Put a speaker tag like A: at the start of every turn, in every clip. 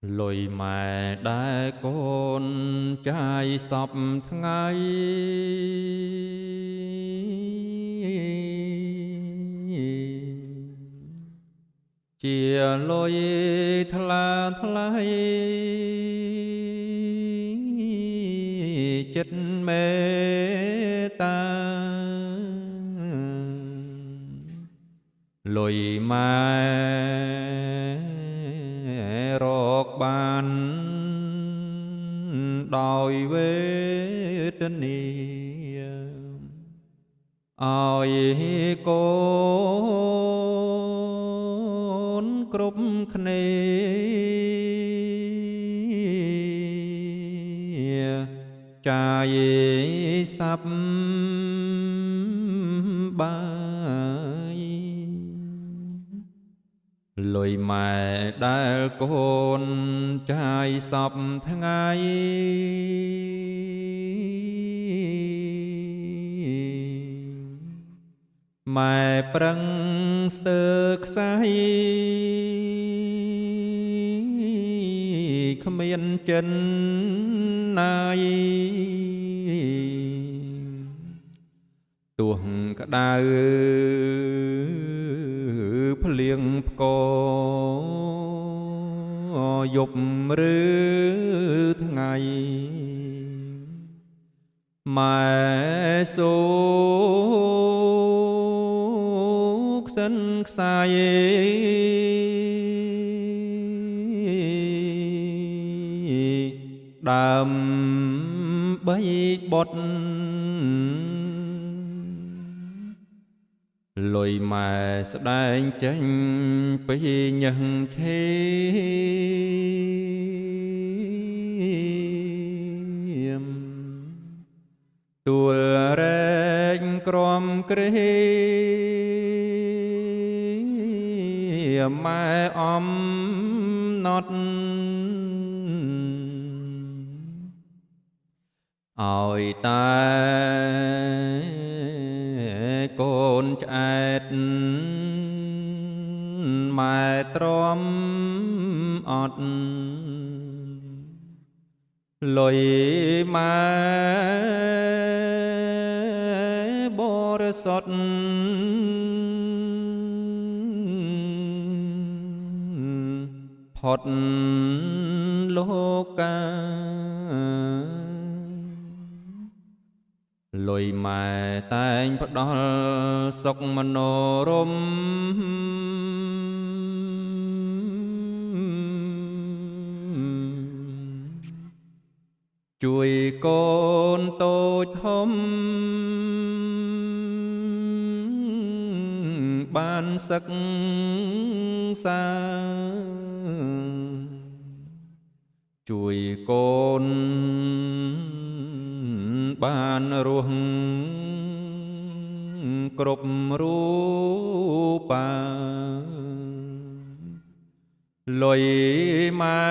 A: លុយម៉ែដែលកូនចាយសពថ្ងៃជាលុយថ្លាថ្លៃចិត្តមេត្តាលុយម៉ែរកបានដោយវេទនាឲ្យកូនគ្រប់គ្នាចាយសັບបាយលុយម៉ែដែលកូនចាយសពថ្ងៃម៉ែប្រឹងស្ទើខ្សែគ្មានចិនណាយទោះក្តៅភ្លៀងផ្គរយប់ឬថ្ងៃម៉ែសូក្សិនខ្សាយដើមបីបុតលុយម៉ែស្ដែងចេញពីញឹងឈាមទួលរែងក្រំគ្រាម៉ែអំណត់ឲ្យតែកូនឆ្អែតម៉ែទ្រាំអត់លុយម៉ែបរិសុទ្ធផុតលោកកាលុយម៉ែតែងផ្ដល់សុខមនោរម្យជួយកូនតូចធំបានសិក្សាជួយកូនបានរស់គ្រប់រូបាលុយម៉ែ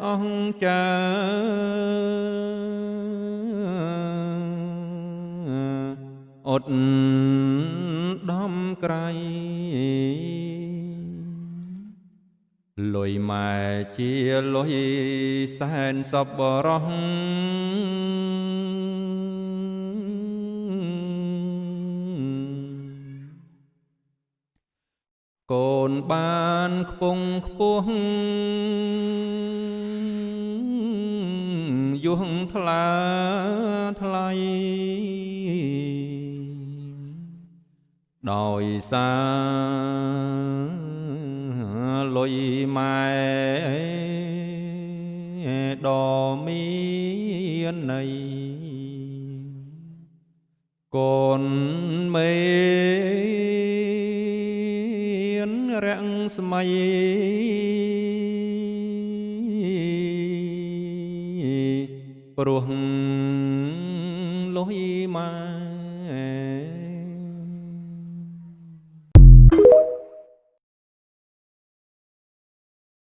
A: អង្ចាអត់ដំក្រៃលុយម៉ែជាលុយសែនសប្បុរសកូនបានខ្ពង់ខ្ពស់យងថ្លាថ្លៃដោយសារលុយម៉ែដ៏មានន័យកូនមានរាំងស្មៃព្រោះលុយម៉ែ